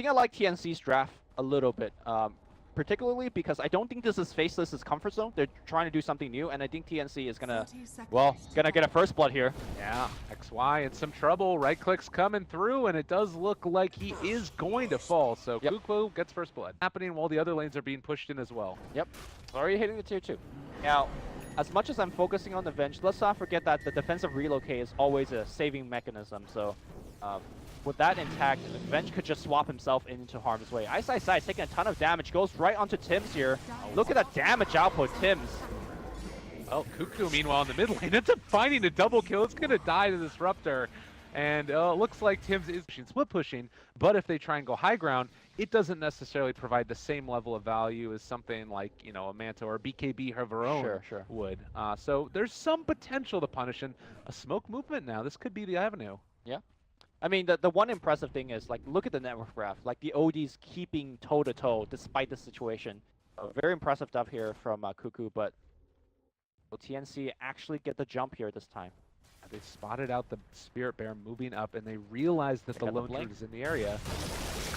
think I like TNC's draft a little bit, particularly because I don't think this is Faceless's comfort zone. They're trying to do something new, and I think TNC is gonna get a first blood here. Yeah, XY in some trouble. Right click's coming through, and it does look like he is going to fall. So Kuku gets first blood. Happening while the other lanes are being pushed in as well. Yep, already hitting the tier 2. Now, as much as I'm focusing on the Venge, let's not forget that the defensive relocate is always a saving mechanism. So, with that intact, Venge could just swap himself into harm's way. Ice taking a ton of damage, goes right onto Tims here. Look at that damage output, Tims. Well, Kuku, meanwhile, in the mid lane, ends up finding a double kill. It's going to die to Disruptor. And it looks like Tims is split pushing, but if they try and go high ground, it doesn't necessarily provide the same level of value as something like, you know, a Manta or a BKB of her own would. So there's some potential to punish, and a smoke movement now. This could be the avenue. Yeah. I mean, the one impressive thing is, like, look at the network graph. Like, the OD's keeping toe-to-toe despite the situation. Very impressive stuff here from Kuku, but will TNC actually get the jump here this time? They spotted out the Spirit Bear moving up, and they realized that the Lone Truth is in the area.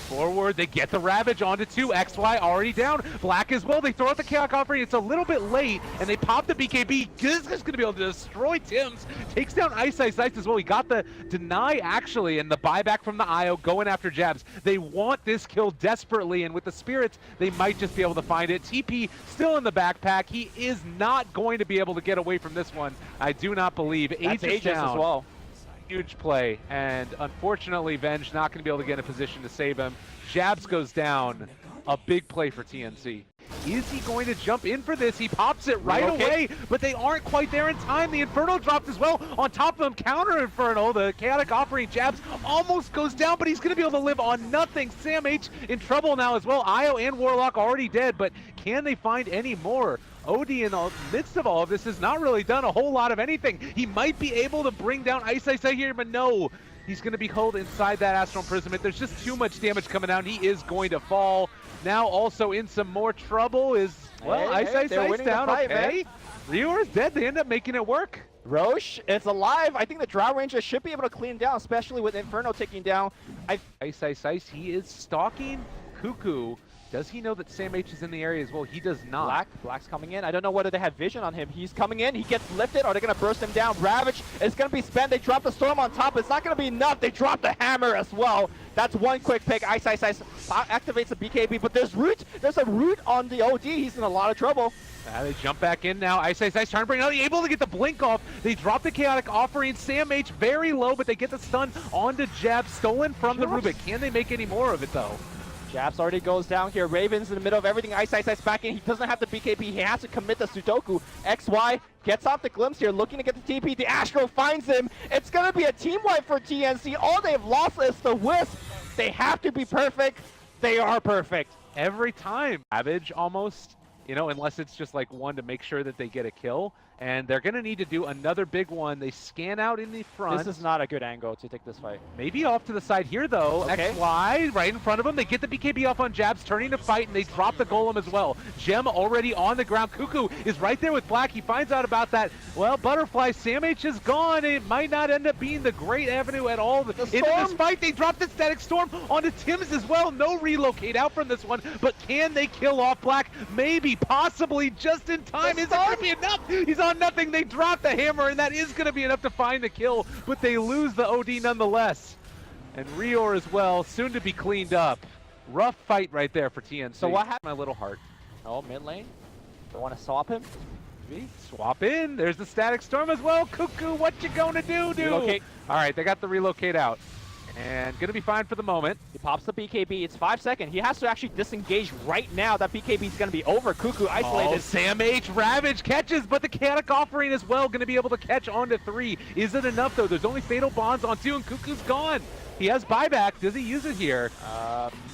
Forward, they get the Ravage onto 2. XY already down. Black as well. They throw out the Chaos Offering. It's a little bit late, and they pop the BKB. This is going to be able to destroy Tims. Takes down Ice as well. He got the deny, actually, and the buyback from the IO going after Jabs. They want this kill desperately, and with the Spirits, they might just be able to find it. TP still in the backpack. He is not going to be able to get away from this one. I do not believe. Aegis down as well. Huge play, and unfortunately Venge not going to be able to get in a position to save him. Jabs goes down. A big play for TNC. Is he going to jump in for this? He pops it right away, but they aren't quite there in time. The Inferno dropped as well. On top of him, counter Inferno. The Chaotic Offering, Jabs almost goes down, but he's going to be able to live on nothing. Sam H in trouble now as well. Io and Warlock already dead, but can they find any more? OD in the midst of all of this has not really done a whole lot of anything. He might be able to bring down Ice here, but no. He's going to be held inside that Astral Imprisonment. There's just too much damage coming down. He is going to fall. Now also in some more trouble is, well, Ice down, okay. Ryor is dead. They end up making it work. Roche is alive. I think the Drow Ranger should be able to clean down, especially with Inferno taking down. Ice, he is stalking Kuku. Does he know that Sam H is in the area as well? He does not. Black's coming in. I don't know whether they have vision on him. He's coming in. He gets lifted. Are they going to burst him down? Ravage is going to be spent. They drop the Storm on top. It's not going to be enough. They drop the Hammer as well. That's one quick pick. Ice activates the BKB, but there's Root. There's a Root on the OD. He's in a lot of trouble. They jump back in now. Ice trying to bring out. Able to get the blink off. They drop the Chaotic Offering. Sam H very low, but they get the stun onto Jab. Stolen from the Rubik. Can they make any more of it though? Jabs already goes down here. Raven's in the middle of everything. Ice back in. He doesn't have the BKB. He has to commit the Sudoku. XY gets off the glimpse here, looking to get the TP. The Astro finds him. It's going to be a team wipe for TNC. All they've lost is the Wisp. They have to be perfect. They are perfect. Every time. Savage almost, you know, unless it's just like one to make sure that they get a kill. And they're going to need to do another big one. They scan out in the front. This is not a good angle to take this fight. Maybe off to the side here, though. Okay. XY right in front of them. They get the BKB off on Jabs, turning to fight, and they drop the Golem as well. Gem already on the ground. Kuku is right there with Black. He finds out about that. Well, Butterfly, Sam H is gone. It might not end up being the great avenue at all. Into this fight, they drop the Static Storm onto Tims as well. No relocate out from this one, but can they kill off Black? Maybe, possibly, just in time. Is it going to be enough? He's on nothing. They drop the Hammer, and that is going to be enough to find the kill, but they lose the OD nonetheless. And Ryor as well, soon to be cleaned up. Rough fight right there for TNC. So what happened? My little heart. Oh, mid lane. They want to swap him? Maybe. Swap in. There's the Static Storm as well. Kuku, what you gonna do, dude? Relocate. All right, they got the relocate out. And gonna be fine for the moment. He pops the BKB. It's 5 seconds. He has to actually disengage right now. That BKB is gonna be over. Kuku isolated. Oh, Sam H Ravage catches, but the Chaotic Offering as well gonna be able to catch onto 3. Is it enough though? There's only Fatal Bonds on 2, and Kuku's gone. He has buyback. Does he use it here?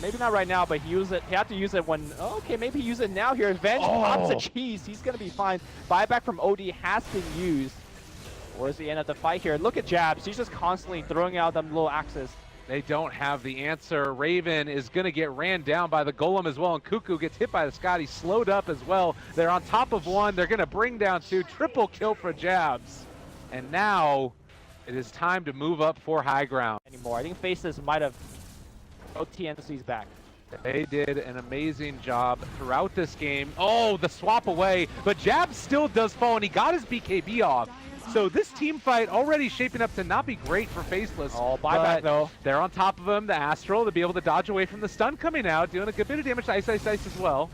Maybe not right now, but he had to use it when. Oh, okay, maybe use it now here. Venge pops a cheese. He's gonna be fine. Buyback from OD has been used. Where's the end of the fight here? Look at Jabs. He's just constantly throwing out them little axes. They don't have the answer. Raven is going to get ran down by the Golem as well, and Kuku gets hit by the Scott. He's slowed up as well. They're on top of 1. They're going to bring down 2. Triple kill for Jabs. And now it is time to move up for high ground. Anymore. I think Faceless might have Oh, TNC's back. They did an amazing job throughout this game. Oh, the swap away, but Jab still does fall, and he got his BKB off. So this team fight already shaping up to not be great for Faceless. Oh, buyback though. They're on top of him, the Astral, to be able to dodge away from the stun coming out, doing a good bit of damage to Ice as well.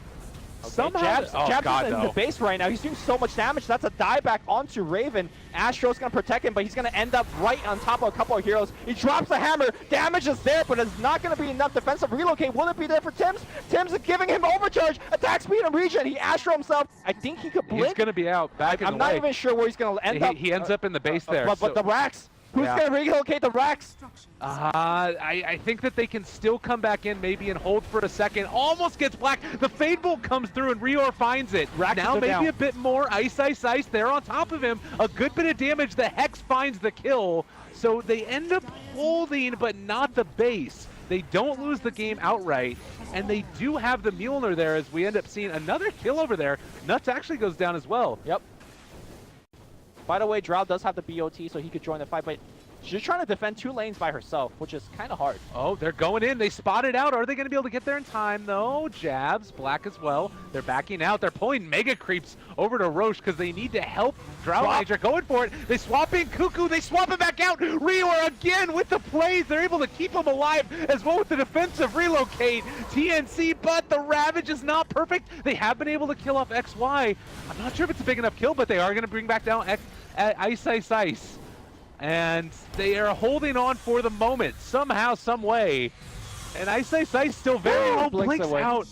Okay, Somehow, Jab's in the base right now. He's doing so much damage. That's a dieback onto Raven. Astro's going to protect him, but he's going to end up right on top of a couple of heroes. He drops the hammer. Damage is there, but it's not going to be enough defensive relocate. Will it be there for Tims? Tims is giving him overcharge. Attack speed and regen. He Astro himself. I think he could blink. He's going to be out back in the I'm not even sure where he's going to end up. He ends up in the base there. But the racks. Who's going to relocate the racks? I think that they can still come back in maybe and hold for a second. Almost gets black. The Fade Bolt comes through and Rior finds it. Now maybe down. A bit more. Ice. They're on top of him. A good bit of damage. The Hex finds the kill. So they end up holding, but not the base. They don't lose the game outright. And they do have the Mjolnir there as we end up seeing another kill over there. Nuts actually goes down as well. Yep. By the way, Drow does have the BOT, so he could join the fight, but she's trying to defend 2 lanes by herself, which is kind of hard. Oh, they're going in. They spot it out. Are they going to be able to get there in time, though? Jabs, black as well. They're backing out. They're pulling Mega Creeps over to Roche because they need to help Drow Ranger. Going for it. They swap in Kuku. They swap it back out. Rior again with the plays. They're able to keep him alive as well with the defensive relocate. TNC, but the Ravage is not perfect. They have been able to kill off XY. I'm not sure if it's a big enough kill, but they are going to bring back down Ice. And they are holding on for the moment, somehow, some way. And Ice still very low, blinks out.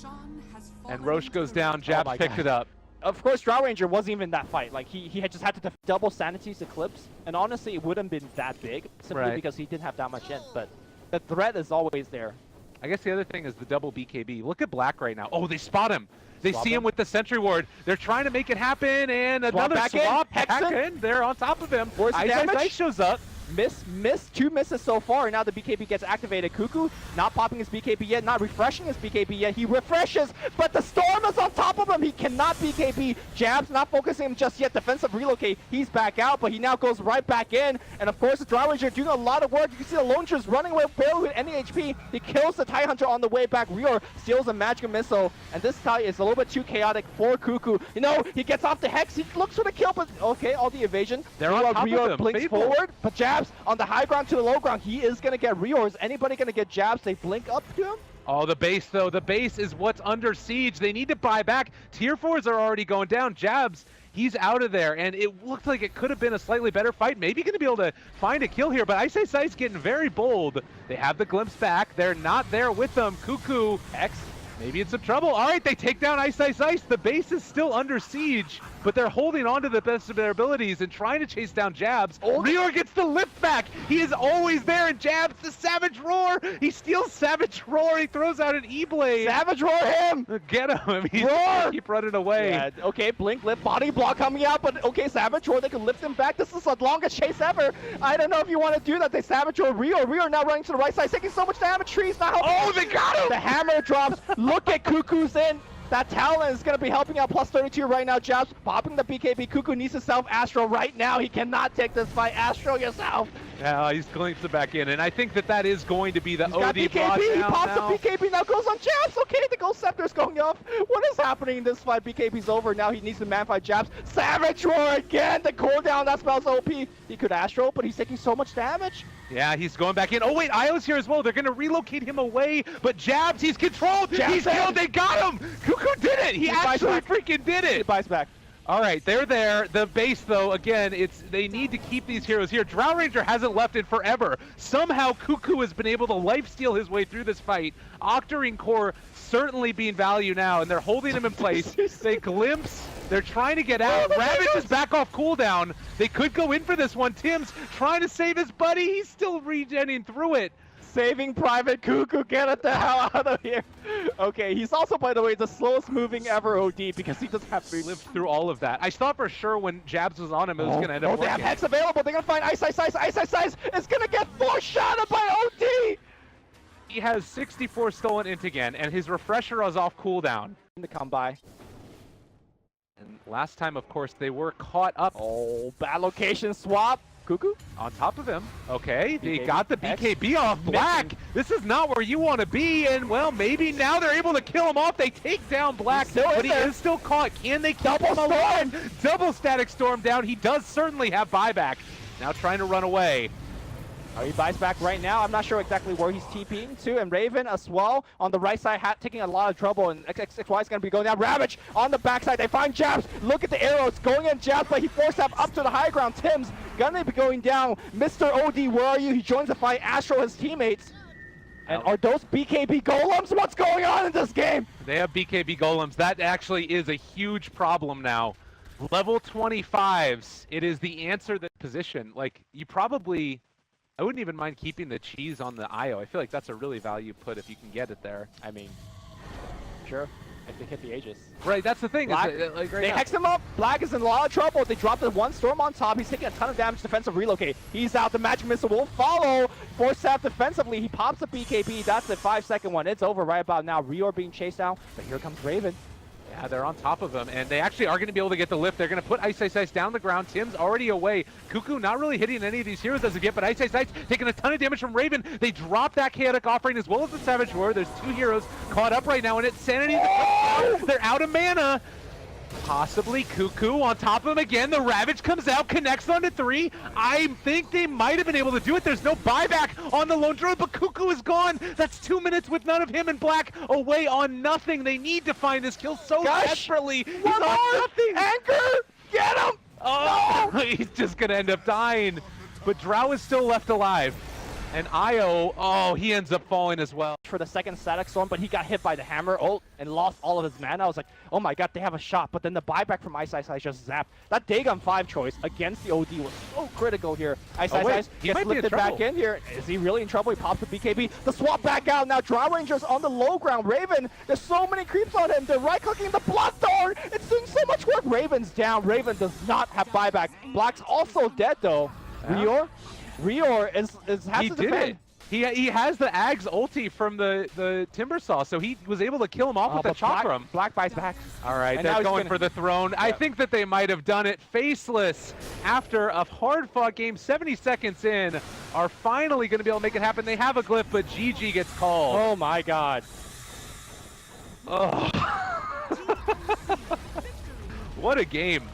And Roche goes down, Jabs picked it up. Of course, Drow Ranger wasn't even that fight. Like, he had just had to double Sanity's Eclipse. And honestly, it wouldn't have been that big, simply because he didn't have that much in. But the threat is always there. I guess the other thing is the double BKB. Look at Black right now. Oh, they spot him. They see him with the Sentry Ward. They're trying to make it happen, and another swap back in. They're on top of him. Ice shows up. Miss, 2 misses so far, and now the BKB gets activated. Kuku not popping his BKB yet, not refreshing his BKB yet. He refreshes, but the Storm is on top of him. He cannot BKB. Jabs not focusing him just yet. Defensive relocate. He's back out, but he now goes right back in. And of course, the Drow Ranger doing a lot of work. You can see the Longer's running away barely with any HP. He kills the TIE Hunter on the way back. Rior steals a magic missile, and this TIE is a little bit too chaotic for Kuku. You know, he gets off the Hex. He looks for the kill, but okay, all the evasion. They're on top of him. Blinks forward, but Jabs on the high ground to the low ground. He is going to get Rior. Is anybody going to get Jabs? They blink up to him? Oh, the base, though. The base is what's under siege. They need to buy back. Tier 4s are already going down. Jabs, he's out of there, and it looked like it could have been a slightly better fight. Maybe going to be able to find a kill here, but Ice getting very bold. They have the glimpse back. They're not there with them. Kuku, X, maybe in some trouble. All right, they take down Ice. The base is still under siege, but they're holding on to the best of their abilities and trying to chase down Jabs. Rior gets the lift back. He is always there, and Jabs, the Savage Roar. He steals Savage Roar. He throws out an E-Blade. Savage Roar him! Get him. He's Roar! Keep running away. Yeah, okay, blink, lift, body block coming out, but okay, Savage Roar, they can lift him back. This is the longest chase ever. I don't know if you want to do that. They Savage Roar Rior now running to the right side, taking so much damage. Trees not helping. Oh, they got him! The hammer drops. Look at Kuku's in. That Talon is going to be helping out plus 32 right now. Jabs popping the BKB. Kuku needs to self-Astro right now. He cannot take this fight. Astro yourself. Yeah, he's glimpsed it back in, and I think that is going to be the OD BKB. He pops the BKB, now goes on Jabs. Okay, the Ghost Scepter's going off. What is happening in this fight? BKB's over. Now he needs to man-fight Jabs. Savage Roar again. The cooldown, that spells OP. He could Astro, but he's taking so much damage. Yeah, he's going back in. Oh, wait, Io's here as well. They're going to relocate him away, but Jabs, he's controlled. He's killed. They got him. Kuku did it. He actually freaking did it. He buys back. All right, they're there. The base, though, again, they need to keep these heroes here. Drow Ranger hasn't left in forever. Somehow, Kuku has been able to lifesteal his way through this fight. Octarine Core certainly being value now, and they're holding him in place. They glimpse. They're trying to get out. Ravage is back off cooldown. They could go in for this one. Tim's trying to save his buddy. He's still regenning through it. Saving Private Kuku, get it the hell out of here. Okay, he's also, by the way, the slowest moving ever OD because he doesn't have to live through all of that. I thought for sure when Jabs was on him, it was going to end up working. They have Hex available. They're going to find Ice. It's going to get foreshadowed by OD. He has 64 stolen int again, and his refresher is off cooldown. To come by. And last time, of course, they were caught up. Oh, bad location swap. Kuku? On top of him. Okay, they BKB. got the BKB off Black. Missing. This is not where you want to be, and well, maybe now they're able to kill him off. They take down Black, Still but in he there. is still caught. Can they keep Double him alive? Double static storm down. He does certainly have buyback. Now trying to run away. Oh, he buys back right now. I'm not sure exactly where he's TPing to. And Raven as well on the right side, taking a lot of trouble. And XXY is going to be going down. Ravage on the backside. They find Jabs. Look at the arrows going in Jabs, but he forced up to the high ground. Tim's going to be going down. Mr. OD, where are you? He joins the fight. Astro, his teammates. And are those BKB golems? What's going on in this game? They have BKB golems. That actually is a huge problem now. Level 25s, it is the answer that position. Like, you probably... I wouldn't even mind keeping the cheese on the IO. I feel like that's a really value put if you can get it there. I mean, sure, if they hit the Aegis. Right, that's the thing. Black, Like, right they now. hex him up. Black is in a lot of trouble. They drop the one storm on top. He's taking a ton of damage. Defensive relocate. He's out. The magic missile will follow. Force Sap defensively. He pops a BKB. That's the 5-second one. It's over right about now. Rior being chased down, but here comes Raven. Yeah, they're on top of him, and they actually are going to be able to get the lift. They're going to put Ice Ice Ice down the ground. Tim's already away. Kuku not really hitting any of these heroes as of yet, but Ice Ice Ice taking a ton of damage from Raven. They drop that chaotic offering as well as the Savage Roar. There's two heroes caught up right now, and it's Sanity. They're out of mana. Possibly Kuku on top of him again. The Ravage comes out, connects onto 3. I think they might have been able to do it. There's no buyback on the lone druid, but Kuku is gone. That's 2 minutes with none of him and Black away on nothing. They need to find this kill so desperately. He's One on more. nothing. Anchor! Get him! Oh, No! he's just gonna end up dying. But Drow is still left alive. And Io, oh, he ends up falling as well. For the second static storm, but he got hit by the hammer ult and lost all of his mana. I was like, oh my god, they have a shot. But then the buyback from Ice Ice Ice just zapped. That Dagon 5 choice against the OD was so critical here. Ice Ice Ice he gets might be in lifted back trouble. in here. Is he really in trouble? He pops the BKB. The swap back out. Now Drow Rangers on the low ground. Raven, there's so many creeps on him. They're right-clicking the Bloodthorn. It's doing so much work. Raven's down. Raven does not have buyback. Black's also dead though. Yeah. Rior has to defend. He has the Ags ulti from the Timber Saw, so he was able to kill him off with the Chakram. Black buys back. All right, And they're now he's going gonna- for the throne. I think that they might have done it. Faceless, after a hard-fought game, 70 seconds in, are finally going to be able to make it happen. They have a glyph, but GG gets called. Oh my god. Oh. What a game.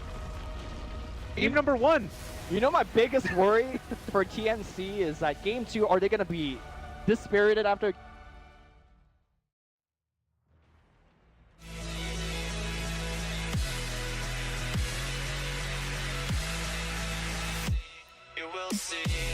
Game number 1. You know my biggest worry for TNC is that game 2, are they going to be dispirited after? You will see.